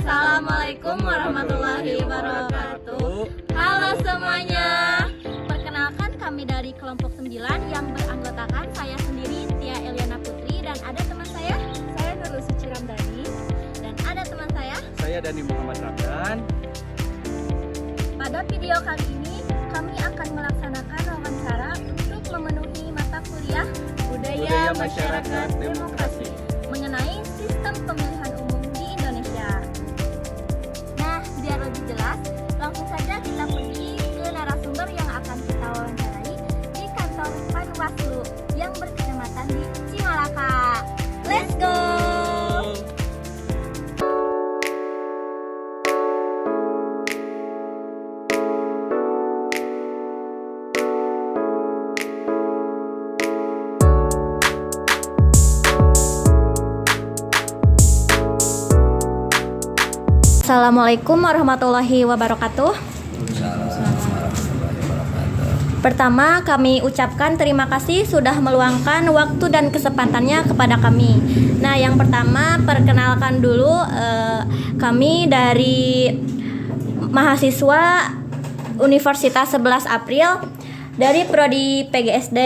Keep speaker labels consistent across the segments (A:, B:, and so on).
A: Assalamualaikum warahmatullahi wabarakatuh. Halo semuanya. Perkenalkan, kami dari kelompok 9 yang beranggotakan saya sendiri Tia Eliana Putri, dan ada teman saya Nurul Suci Ramdhani, dan ada teman saya
B: Dani Muhammad Ramdan.
A: Pada video kali ini kami akan melaksanakan wawancara untuk memenuhi mata kuliah Budaya Masyarakat Demokrasi mengenai sistem pemilihan umum di Indonesia. Nah, biar lebih jelas, langsung saja kita pergi ke narasumber yang akan kita wawancarai di kantor Panwaslu yang berkecamatan di Cimalaka. Let's go! Assalamualaikum warahmatullahi wabarakatuh. Pertama, kami ucapkan terima kasih sudah meluangkan waktu dan kesempatannya kepada kami. Nah, yang pertama, perkenalkan dulu, kami dari mahasiswa Universitas 11 April dari Prodi PGSD.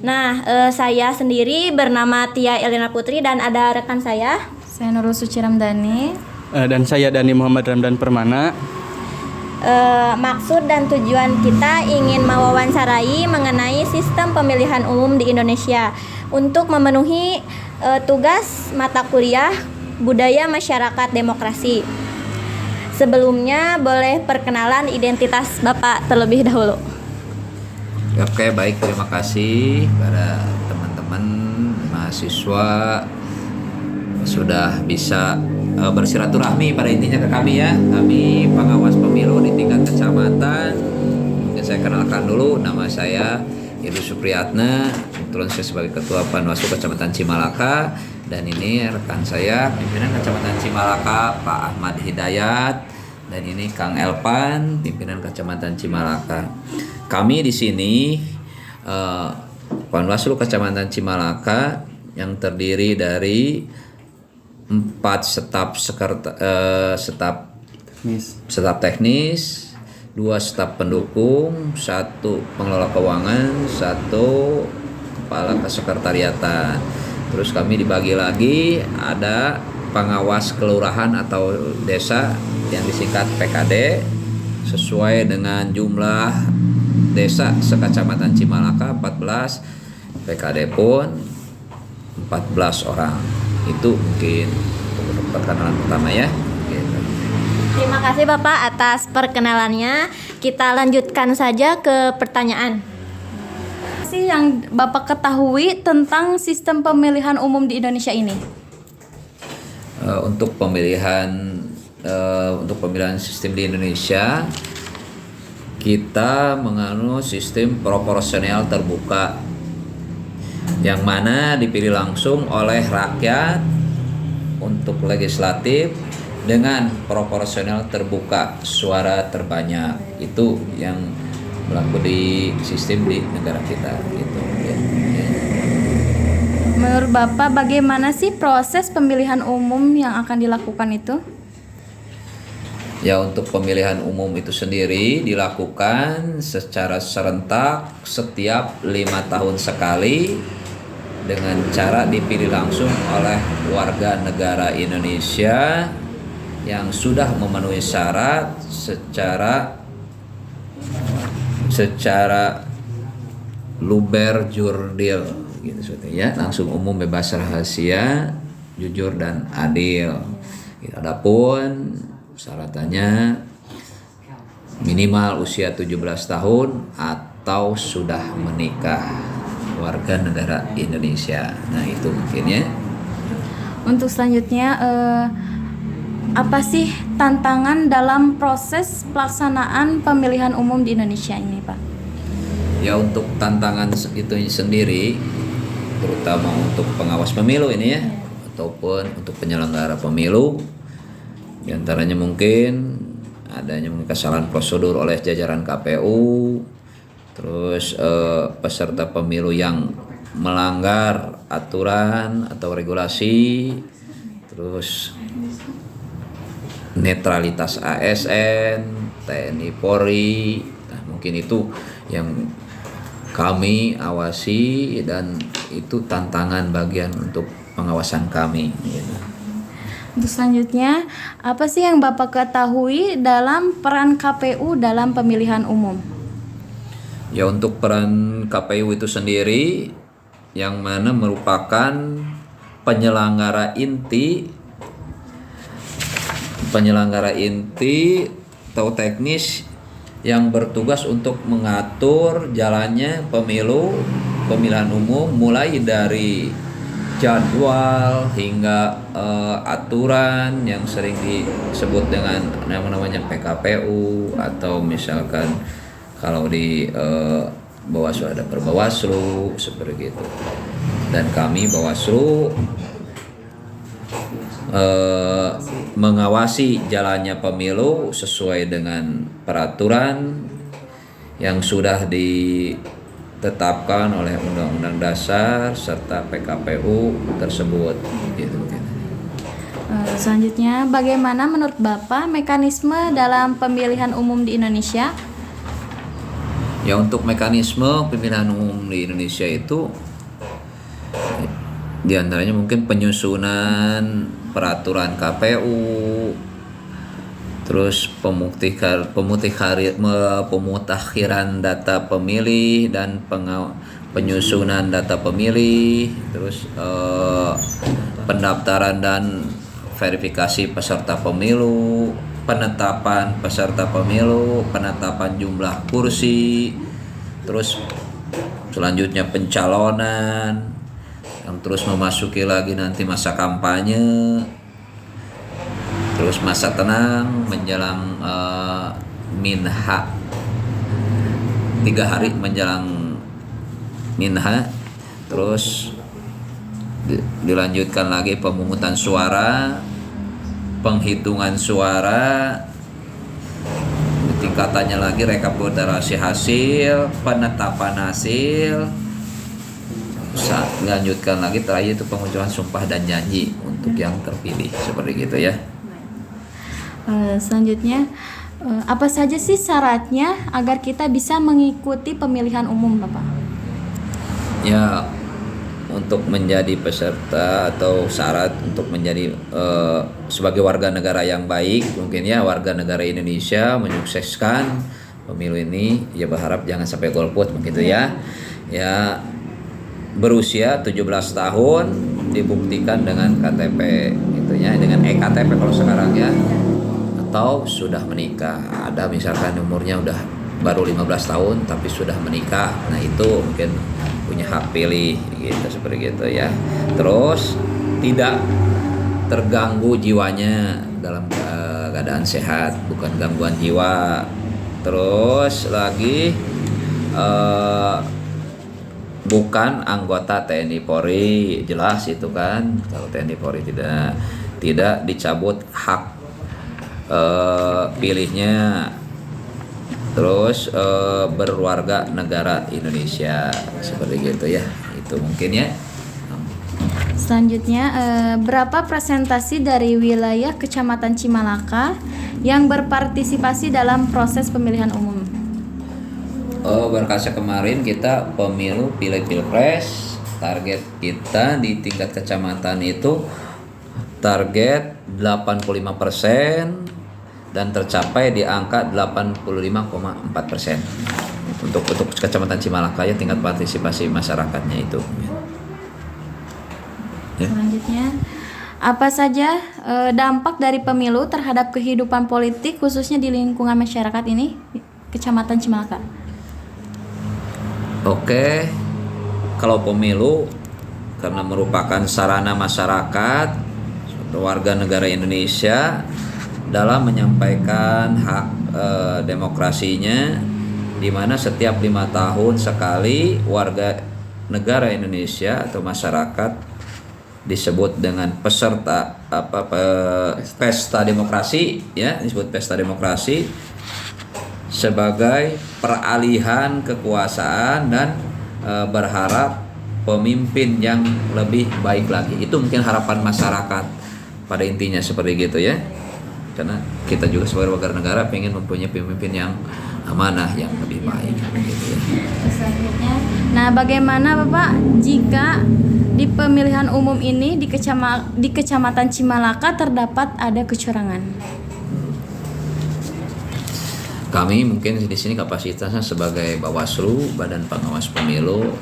A: Nah, saya sendiri bernama Tia Eliana Putri dan ada rekan saya
C: Nurul Suci Ramdhani.
B: Dan saya Dani Muhammad Ramdan Permana.
A: Maksud dan tujuan kita ingin mewawancarai mengenai sistem pemilihan umum di Indonesia untuk memenuhi tugas mata kuliah Budaya Masyarakat Demokrasi. Sebelumnya boleh perkenalan identitas Bapak terlebih dahulu.
D: Oke, baik, terima kasih pada teman-teman mahasiswa sudah bisa bersilaturahmi pada intinya ke kami ya. Kami pengawas pemilu di tingkat kecamatan. Mungkin saya kenalkan dulu, nama saya Ibu Supriyatna, kebetulan saya sebagai Ketua Panwaslu Kecamatan Cimalaka, dan ini rekan saya pimpinan Kecamatan Cimalaka Pak Ahmad Hidayat, dan ini Kang Elpan, pimpinan Kecamatan Cimalaka. Kami di sini Panwaslu Kecamatan Cimalaka yang terdiri dari 4 staf teknis, 2 staf pendukung, 1 pengelola keuangan, 1 kepala kesekretariatan. Terus kami dibagi lagi, ada pengawas kelurahan atau desa yang disingkat PKD sesuai dengan jumlah desa sekecamatan Cimalaka 14, PKD pun 14 orang. Itu mungkin perkenalan pertama ya.
A: Terima kasih Bapak atas perkenalannya. Kita lanjutkan saja ke pertanyaan.
C: Apa sih yang Bapak ketahui tentang sistem pemilihan umum di Indonesia ini?
D: Untuk pemilihan sistem di Indonesia, kita menganut sistem proporsional terbuka, yang mana dipilih langsung oleh rakyat untuk legislatif dengan proporsional terbuka, suara terbanyak. Itu yang berlaku di sistem di negara kita gitu ya.
C: Menurut Bapak, bagaimana sih proses pemilihan umum yang akan dilakukan itu?
D: Ya, untuk pemilihan umum itu sendiri dilakukan secara serentak setiap 5 tahun sekali dengan cara dipilih langsung oleh warga negara Indonesia yang sudah memenuhi syarat secara luber jurdil gitu sebetulnya, langsung umum, bebas rahasia, jujur dan adil. Adapun syaratannya minimal usia 17 tahun atau sudah menikah, warga negara Indonesia. Nah, itu mungkin ya.
C: Untuk selanjutnya, apa sih tantangan dalam proses pelaksanaan pemilihan umum di Indonesia ini, Pak?
D: Ya, untuk tantangan itu sendiri, terutama untuk pengawas pemilu ini ya, ataupun untuk penyelenggara pemilu. Di antaranya mungkin adanya kesalahan prosedur oleh jajaran KPU, terus peserta pemilu yang melanggar aturan atau regulasi, terus netralitas ASN, TNI Polri. Nah, mungkin itu yang kami awasi dan itu tantangan bagian untuk pengawasan kami gitu.
C: Untuk selanjutnya, apa sih yang Bapak ketahui dalam peran KPU dalam pemilihan umum?
D: Ya, untuk peran KPU itu sendiri yang mana merupakan penyelenggara inti atau teknis yang bertugas untuk mengatur jalannya pemilihan umum, mulai dari jadwal hingga aturan yang sering disebut dengan namanya PKPU, atau misalkan kalau di Bawaslu ada Perbawaslu seperti itu. Dan kami Bawaslu mengawasi jalannya pemilu sesuai dengan peraturan yang sudah ditetapkan oleh Undang-Undang Dasar serta PKPU tersebut gitu.
C: Selanjutnya, bagaimana menurut Bapak mekanisme dalam pemilihan umum di Indonesia?
D: Ya, untuk mekanisme pemilihan umum di Indonesia itu di antaranya mungkin penyusunan peraturan KPU, terus pemutakhiran data pemilih dan penyusunan data pemilih, terus pendaftaran dan verifikasi peserta pemilu, penetapan peserta pemilu, penetapan jumlah kursi, terus selanjutnya pencalonan, yang terus memasuki lagi nanti masa kampanye, terus masa tenang menjelang minha, 3 hari menjelang minha, terus dilanjutkan lagi pemungutan suara, penghitungan suara, tingkatannya lagi rekapitulasi hasil, penetapan hasil, dilanjutkan lagi terakhir itu pengucapan sumpah dan janji untuk yang terpilih seperti gitu ya.
C: Selanjutnya, apa saja sih syaratnya agar kita bisa mengikuti pemilihan umum, Bapak?
D: Ya, untuk menjadi peserta atau syarat untuk menjadi sebagai warga negara yang baik, mungkin ya warga negara Indonesia menyukseskan pemilu ini, ya berharap jangan sampai golput begitu ya. Ya, berusia 17 tahun dibuktikan dengan KTP gitu ya, dengan EKTP kalau sekarang ya, atau sudah menikah. Ada misalkan umurnya udah baru 15 tahun tapi sudah menikah, nah itu mungkin punya hak pilih gitu seperti gitu ya. Terus tidak terganggu jiwanya dalam keadaan sehat, bukan gangguan jiwa. Terus lagi bukan anggota TNI Polri, jelas itu kan. Kalau TNI Polri tidak dicabut hak pilihnya. Terus berwarga negara Indonesia seperti gitu ya. Itu mungkin ya.
C: Selanjutnya, berapa presentasi dari wilayah Kecamatan Cimalaka yang berpartisipasi dalam proses pemilihan umum?
D: Berkaca kemarin kita pemilu pilpres, target kita di tingkat kecamatan itu target 85% dan tercapai di angka 85,4% untuk kecamatan Cimalaka ya, tingkat partisipasi masyarakatnya itu. Ya.
C: Selanjutnya, apa saja dampak dari pemilu terhadap kehidupan politik khususnya di lingkungan masyarakat ini, Kecamatan Cimalaka?
D: Oke, kalau pemilu karena merupakan sarana masyarakat warga negara Indonesia dalam menyampaikan hak demokrasinya, di mana setiap 5 tahun sekali warga negara Indonesia atau masyarakat disebut dengan peserta pesta demokrasi ya, disebut pesta demokrasi sebagai peralihan kekuasaan dan berharap pemimpin yang lebih baik lagi. Itu mungkin harapan masyarakat pada intinya seperti gitu ya. Karena kita juga sebagai warga negara pengen mempunyai pemimpin yang amanah, yang lebih baik gitu ya.
C: Selanjutnya, nah bagaimana Bapak jika di pemilihan umum ini di Kecamatan Cimalaka terdapat ada kecurangan?
D: Kami mungkin di sini kapasitasnya sebagai Bawaslu, Badan Pengawas Pemilu,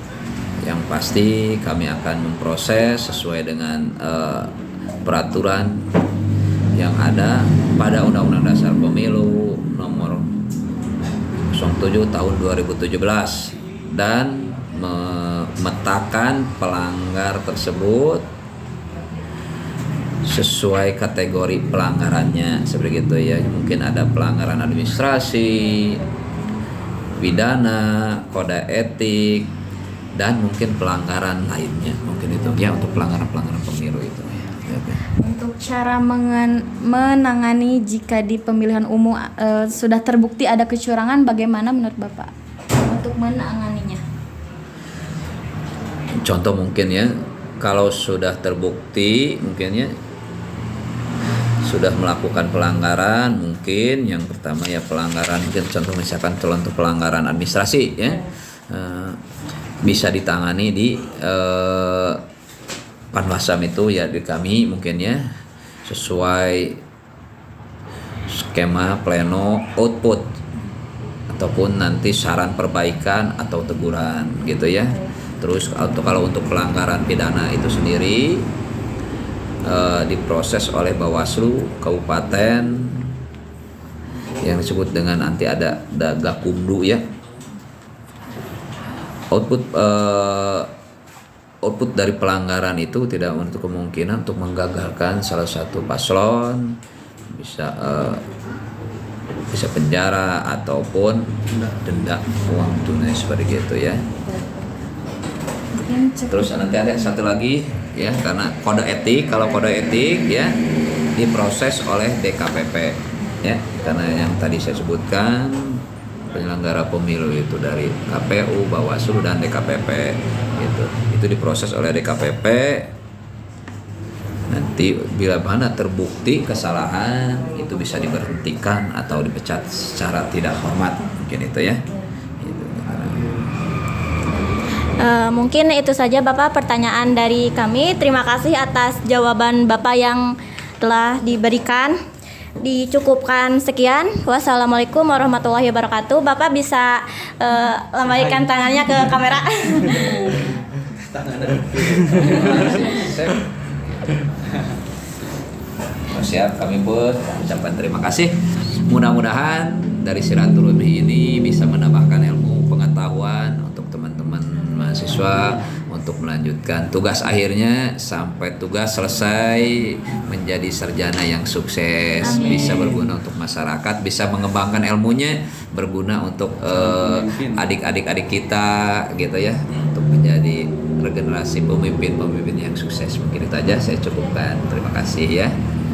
D: yang pasti kami akan memproses sesuai dengan peraturan yang ada pada Undang-Undang Dasar Pemilu nomor 07 tahun 2017 dan memetakan pelanggar tersebut sesuai kategori pelanggarannya seperti itu ya. Mungkin ada pelanggaran administrasi, pidana, kode etik, dan mungkin pelanggaran lainnya, mungkin itu ya untuk pelanggaran pemilu itu ya.
C: Untuk cara menangani jika di pemilihan umum sudah terbukti ada kecurangan, bagaimana menurut Bapak untuk menanganinya?
D: Contoh mungkin ya, kalau sudah terbukti mungkin ya sudah melakukan pelanggaran, mungkin yang pertama ya pelanggaran, mungkin contoh misalkan untuk pelanggaran administrasi ya, bisa ditangani di Panwasam itu ya, di kami mungkin ya sesuai skema pleno output ataupun nanti saran perbaikan atau teguran gitu ya. Terus kalau untuk pelanggaran pidana itu sendiri diproses oleh Bawaslu Kabupaten yang disebut dengan nanti ada Gakumdu ya. Output dari pelanggaran itu tidak menutup kemungkinan untuk menggagalkan salah satu paslon, bisa penjara ataupun denda uang tunai seperti itu ya. Terus nanti ada satu lagi ya, karena kode etik, kalau kode etik ya diproses oleh DKPP ya, karena yang tadi saya sebutkan penyelenggara pemilu itu dari KPU, Bawaslu dan DKPP gitu. Itu diproses oleh DKPP. Nanti bila mana terbukti kesalahan itu bisa diberhentikan atau dipecat secara tidak hormat, mungkin itu ya. Gitu.
A: Mungkin itu saja Bapak pertanyaan dari kami. Terima kasih atas jawaban Bapak yang telah diberikan. Dicukupkan sekian. Wassalamualaikum warahmatullahi wabarakatuh. Bapak bisa lambaikan tangannya ke kamera.
D: Siap, kami pun ucapkan terima kasih. Mudah-mudahan dari silaturahmi ini bisa menambahkan ilmu pengetahuan untuk teman-teman mahasiswa untuk melanjutkan tugas akhirnya sampai tugas selesai menjadi sarjana yang sukses. Amin. Bisa berguna untuk masyarakat, bisa mengembangkan ilmunya berguna untuk adik-adik kita gitu ya, untuk menjadi regenerasi pemimpin yang sukses. Mungkin itu aja saya cukupkan. Terima kasih ya.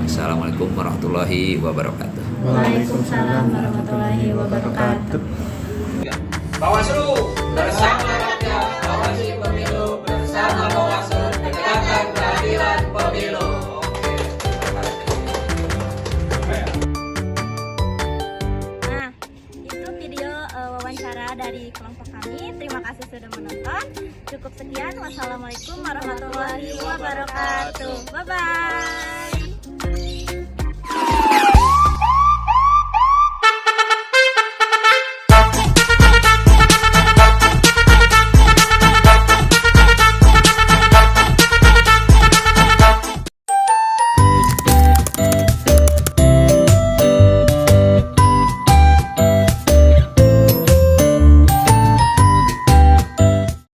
D: Assalamualaikum warahmatullahi wabarakatuh.
C: Waalaikumsalam warahmatullahi wabarakatuh.
D: Bawaslu bersama rakyat, awasi pemilu bersama Bawaslu, tegakkan keadilan pemilu.
A: Nah, itu video wawancara dari kelompok kami. Terima kasih sudah menonton. Cukup sekian. Wassalamualaikum warahmatullahi wabarakatuh. Bye bye.